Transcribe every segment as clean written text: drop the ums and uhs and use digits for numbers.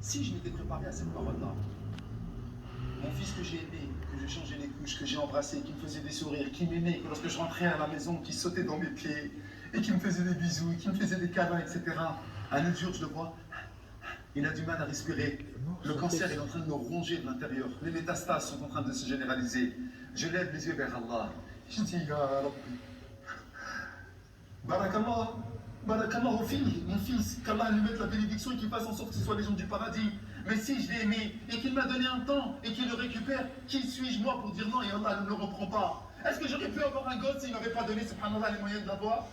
Si je m'étais préparé à cette parole-là, mon fils que j'ai aimé, que j'ai changé les couches, que j'ai embrassé, qui me faisait des sourires, qui m'aimait, que lorsque je rentrais à la maison, qui sautait dans mes pieds, et qui me faisait des bisous, qui me faisait des câlins, etc. À l'autre jour, je le vois, il a du mal à respirer. Le cancer est en train de me ronger de l'intérieur. Les métastases sont en train de se généraliser. Je lève les yeux vers Allah. Je dis, Ya Rabbi, Barakallah, Barakallah au fils, mon fils, qu'Allah lui mette la bénédiction et qu'il fasse en sorte que ce soit les gens du paradis. Mais si je l'ai aimé et qu'il m'a donné un temps et qu'il le récupère, qui suis-je moi pour dire non et Allah ne le reprend pas? Est-ce que j'aurais pu avoir un gosse s'il ne m'avait pas donné, subhanallah, les moyens de l'avoir?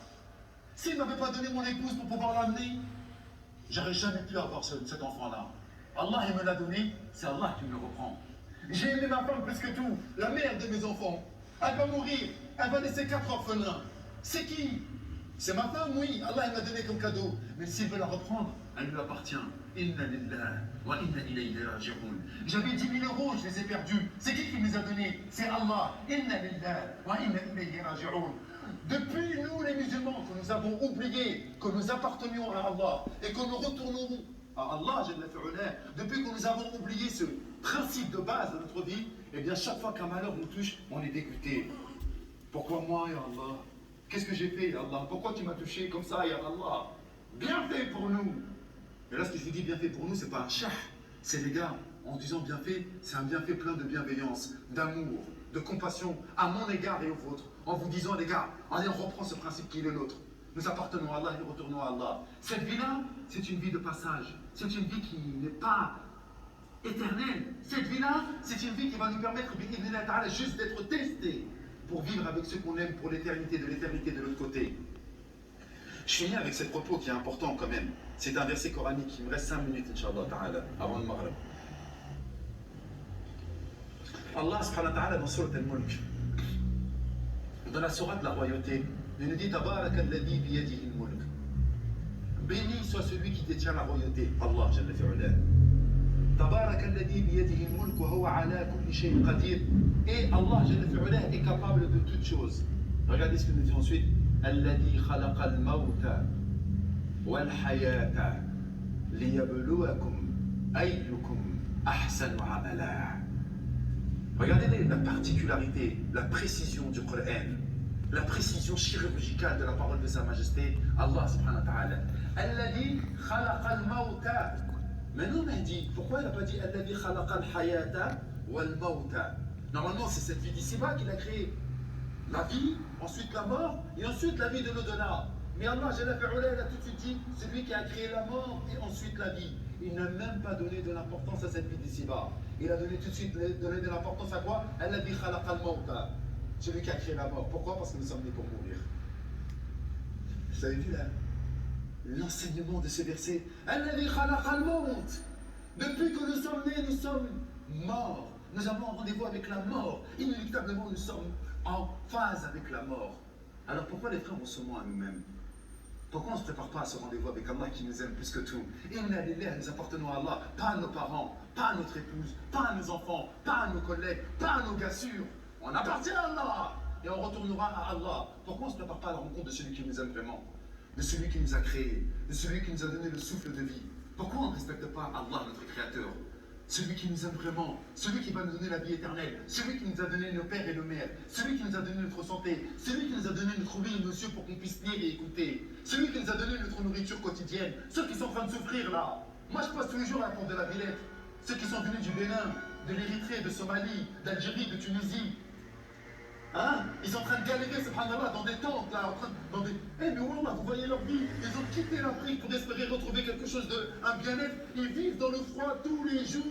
S'il ne m'avait pas donné mon épouse pour pouvoir l'amener, j'aurais jamais pu avoir cet enfant-là. Allah il me l'a donné, c'est Allah qui me le reprend. J'ai aimé ma femme plus que tout, la mère de mes enfants. Elle va mourir, elle va laisser 4 orphelins. C'est qui? C'est ma femme, oui, Allah il m'a donné comme cadeau. Mais s'il veut la reprendre, elle lui appartient. Inna lillah wa inna ilayhi raji'un. J'avais 10 000 euros, je les ai perdus. C'est qui me les a donnés? C'est Allah. Inna lillah wa inna ilayhi raji'un. Depuis nous les musulmans, que nous avons oublié que nous appartenions à Allah et que nous retournons à Allah, depuis que nous avons oublié ce principe de base de notre vie, eh bien chaque fois qu'un malheur nous touche, on est dégoûté. Pourquoi moi, ya Allah? Qu'est-ce que j'ai fait, ya Allah? Pourquoi tu m'as touché comme ça, ya Allah? Bien fait pour nous. Et là, ce que je vous dis bien fait pour nous, c'est pas un chah, c'est les gars, en disant bien fait, c'est un bienfait plein de bienveillance, d'amour, de compassion à mon égard et au vôtre, en vous disant, les gars, allez, on reprend ce principe qui est le nôtre. Nous appartenons à Allah et nous retournons à Allah. Cette vie-là, c'est une vie de passage. C'est une vie qui n'est pas éternelle. Cette vie-là, c'est une vie qui va nous permettre, juste d'être testés pour vivre avec ceux qu'on aime pour l'éternité de l'autre côté. Je finis avec ce propos qui est important quand même. C'est un verset coranique. Il me reste 5 minutes, Inch'Allah ta'ala, avant le Maghreb. Allah subhanahu wa ta'ala dans Surat al-Mulk, dans la sourate de la royauté, il nous dit Tabarak alladhi biyadihi al-mulk. Béni soit celui qui détient la royauté, Allah jalla fi'ala. Tabarak alladhi biyadihi al-mulk wa huwa ala kulli shay'in qadir. Et Allah jalla fi'ala est capable de toutes choses. Regardez ce que nous dit ensuite. Alladhi khalaqa al-mawta wal hayata liyabluwakum ayyukum ahsanu amala. Regardez la particularité, la précision du Coran, la précision chirurgicale de la parole de Sa Majesté, Allah subhanahu wa ta'ala. Alladhi khalaqa al-mawta. Mais non, Mahdi, pourquoi il n'a pas dit Alladhi khalaqa al-hayata wal-mawta? Normalement, c'est cette vie d'ici-bas qu'il a créée. La vie, ensuite la mort, et ensuite la vie de l'au-delà. Mais Allah, il a tout de suite dit, celui qui a créé la mort et ensuite la vie. Il n'a même pas donné de l'importance à cette vie d'ici-bas. Il a donné tout de suite donné de l'importance à quoi? Alladhi khalaqa al-mawta. Celui qui a créé la mort. Pourquoi? Parce que nous sommes nés pour mourir. Vous avez vu là l'enseignement de ce verset? Alladhi khalaqa al-mawt. Depuis que nous sommes nés, nous sommes morts. Nous avons un rendez-vous avec la mort. Inéluctablement, nous sommes en phase avec la mort. Alors pourquoi les frères, on se ment à nous-mêmes? Pourquoi on ne se prépare pas à ce rendez-vous avec Allah qui nous aime plus que tout? Inna lillahi, nous appartenons à Allah, pas à nos parents, pas à notre épouse, pas à nos enfants, pas à nos collègues, pas à nos gars sûrs. On appartient à Allah et on retournera à Allah. Pourquoi on ne se prépare pas à la rencontre de celui qui nous aime vraiment, de celui qui nous a créés, de celui qui nous a donné le souffle de vie? Pourquoi on ne respecte pas Allah, notre Créateur? Celui qui nous aime vraiment, celui qui va nous donner la vie éternelle, celui qui nous a donné nos pères et nos mères, celui qui nous a donné notre santé, celui qui nous a donné notre vie et nos yeux pour qu'on puisse lire et écouter, celui qui nous a donné notre nourriture quotidienne, ceux qui sont en train de souffrir là. Moi je passe tous les jours à la porte de la Villette, ceux qui sont venus du Bénin, de l'Érythrée, de Somalie, d'Algérie, de Tunisie. Hein? Ils sont en train de galérer, subhanallah, dans des tentes, là, dans des... Eh mais Wallah, vous voyez leur vie, ils ont quitté l'Afrique pour espérer retrouver quelque chose de... un bien-être. Ils vivent dans le froid tous les jours.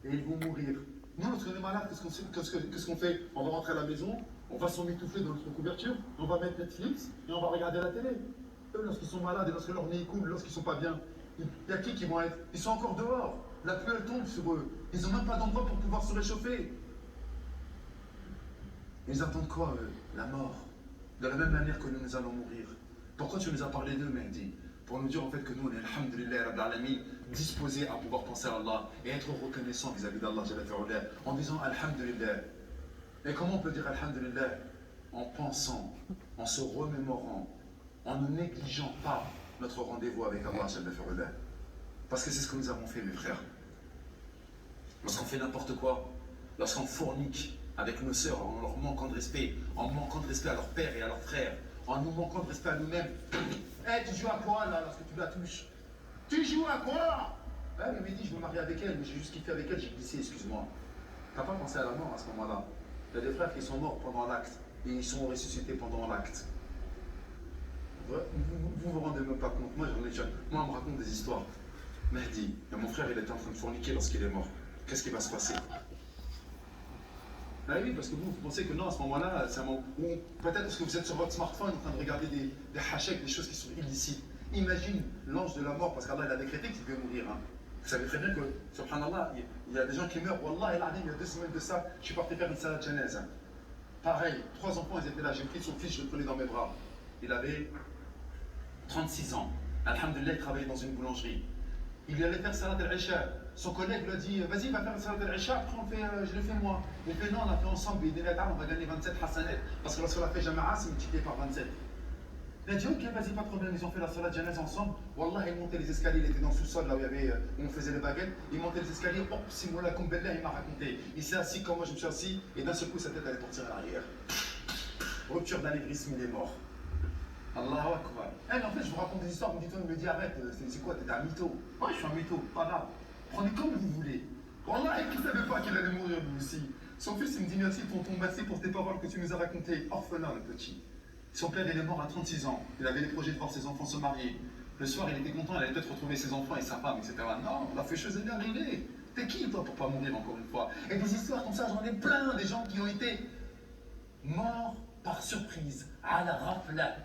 Et ils vont mourir. Nous, lorsqu'on est malade, qu'est-ce qu'on fait? On va rentrer à la maison, on va s'emmitoufler dans notre couverture, on va mettre Netflix et on va regarder la télé. Eux, lorsqu'ils sont malades et lorsque leur nez coule, lorsqu'ils sont pas bien, il y a qui vont être? Ils sont encore dehors. La pluie, elle tombe sur eux. Ils n'ont même pas d'endroit pour pouvoir se réchauffer. Ils attendent quoi, eux? La mort. De la même manière que nous allons mourir. Pourquoi tu nous as parlé d'eux, Mehdi? Pour nous dire en fait que nous, on est, alhamdulillah, Rabbil Alamin, disposés à pouvoir penser à Allah et être reconnaissants vis-à-vis d'Allah, en disant alhamdulillah. Et comment on peut dire alhamdulillah? En pensant, en se remémorant, en ne négligeant pas notre rendez-vous avec Allah. Parce que c'est ce que nous avons fait, mes frères. Lorsqu'on fait n'importe quoi, lorsqu'on fournique avec nos sœurs en leur manquant de respect, en manquant de respect à leur père et à leurs frères, en nous manquant de respect à nous-mêmes. Hey, tu joues à quoi là lorsque tu la touches? Tu joues à quoi? Elle me dit, je veux me marier avec elle, mais j'ai juste kiffé avec elle, j'ai glissé, excuse-moi. T'as pas pensé à la mort à ce moment-là? Il y a des frères qui sont morts pendant l'acte et ils sont ressuscités pendant l'acte. Vous vous rendez même pas compte. Moi, on me raconte des histoires. Mehdi, mon frère, il était en train de forniquer lorsqu'il est mort. Qu'est-ce qui va se passer? Ah oui, parce que vous pensez que non, à ce moment-là, c'est un moment où peut-être parce que vous êtes sur votre smartphone en train de regarder des hasheks, des choses qui sont illicites. Imagine l'ange de la mort, parce qu'Allah il a décrété qu'il devait mourir. Hein. Vous savez très bien que, subhanallah, il y a des gens qui meurent. Wallah, il y a 2 semaines de ça, je suis parti faire une salade janaise. Hein. Pareil, 3 enfants, ils étaient là. J'ai pris son fils, je le prenais dans mes bras. Il avait 36 ans. Alhamdulillah, il travaillait dans une boulangerie. Il allait faire salat al-Isha. Son collègue lui a dit, vas-y, va faire salat al-Isha, après je le fais moi. Il fait non, on a fait ensemble, on va gagner 27 hasanat. Parce que lorsqu'on a fait Jama'a, c'est multiplié par 27. Il a dit, ok, vas-y, pas de problème, ils ont fait la salat janaise ensemble. Wallah, il montait les escaliers, il était dans le sous-sol, là où on faisait les baguettes. Il montait les escaliers, hop, Simoula Kumbella, il m'a raconté. Il s'est assis comme moi, je me suis assis, et d'un seul coup, sa tête allait partir à l'arrière. Rupture d'anévrisme, il est mort. Allahu Akbar. En fait, je vous raconte des histoires, vous me dites, arrête, c'est quoi, t'es un mytho? Ouais, je suis un mytho, pas grave. Prenez comme vous voulez. Wallah, il ne savait pas qu'il allait mourir lui aussi. Son fils, il me dit, merci tonton, merci pour tes paroles que tu nous as racontées. Orphelin, le petit. Son père, il est mort à 36 ans. Il avait des projets de voir ses enfants se marier. Le soir, il était content, il allait peut-être retrouver ses enfants et sa femme, etc. Non, la fêcheuse est arrivée. T'es qui, toi, pour pas mourir encore une fois? Et des histoires comme ça, j'en ai plein, des gens qui ont été morts par surprise, à la rafla.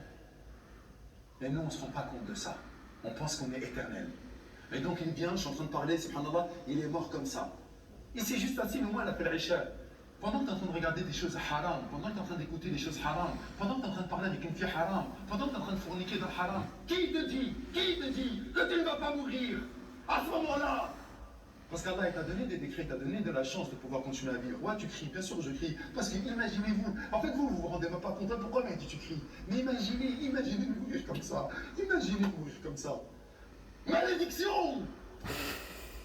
Et nous, on ne se rend pas compte de ça. On pense qu'on est éternel. Et donc, il vient, je suis en train de parler, subhanallah, il est mort comme ça. Il s'est juste assis, mais moi, il a fait l'Isha. Pendant que tu es en train de regarder des choses haram, pendant que tu es en train d'écouter des choses haram, pendant que tu es en train de parler avec une fille haram, pendant que tu es en train de forniquer dans le haram, qui te dit que tu ne vas pas mourir à ce moment-là? Parce qu'Allah t'a donné des décrets, t'a donné de la chance de pouvoir continuer à vivre. Ouais, tu cries, bien sûr je crie. Parce que imaginez-vous, en fait vous vous rendez même pas compte. Pourquoi il dit tu cries? Mais imaginez mourir comme ça. Imaginez mourir comme ça. Malédiction!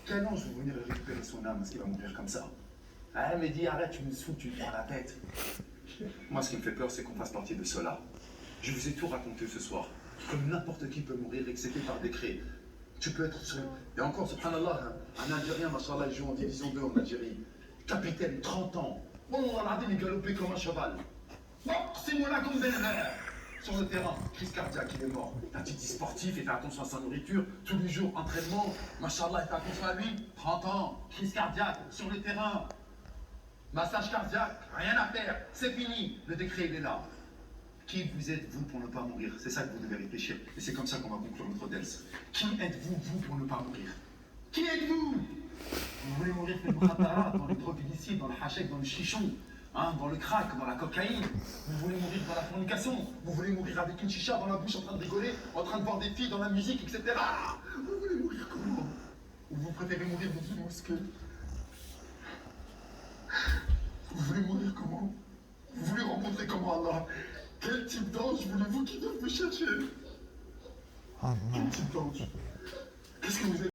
Quel ange va venir récupérer son âme parce qu'il va mourir comme ça? Ah, elle me dit arrête, tu me saoules, tu me prends la tête. Moi, ce qui me fait peur, c'est qu'on fasse partie de cela. Je vous ai tout raconté ce soir. Comme n'importe qui peut mourir, excepté par décret. Tu peux être sur... Et encore, subhanallah, un Algérien, machallah, il joue en division 2 en Algérie. Capitaine, 30 ans. Oh, Allah, il est galopé comme un cheval. Oh, c'est moi là comme des verres. Sur le terrain, crise cardiaque, il est mort. Un petit sportif, il fait attention à sa nourriture. Tous les jours, entraînement. Machallah, il fait attention à lui. 30 ans, crise cardiaque, sur le terrain. Massage cardiaque, rien à faire. C'est fini. Le décret, il est là. Qui vous êtes-vous pour ne pas mourir? C'est ça que vous devez réfléchir. Et c'est comme ça qu'on va conclure notre DELS. Qui êtes-vous, vous, pour ne pas mourir? Qui êtes-vous? Vous voulez mourir dans le mukhatara, dans les drogues illicites, dans le hachek, dans le chichon, hein, dans le crack, dans la cocaïne. Vous voulez mourir dans la fornication. Vous voulez mourir avec une chicha dans la bouche, en train de rigoler, en train de voir des filles dans la musique, etc. Vous voulez mourir comment? Ou vous préférez mourir dans une mosquée? Vous voulez mourir comment? Vous voulez rencontrer comment Allah? Quel type d'ange voulez-vous qui doit vous chercher? Quel type d'ange? Qu'est-ce que vous avez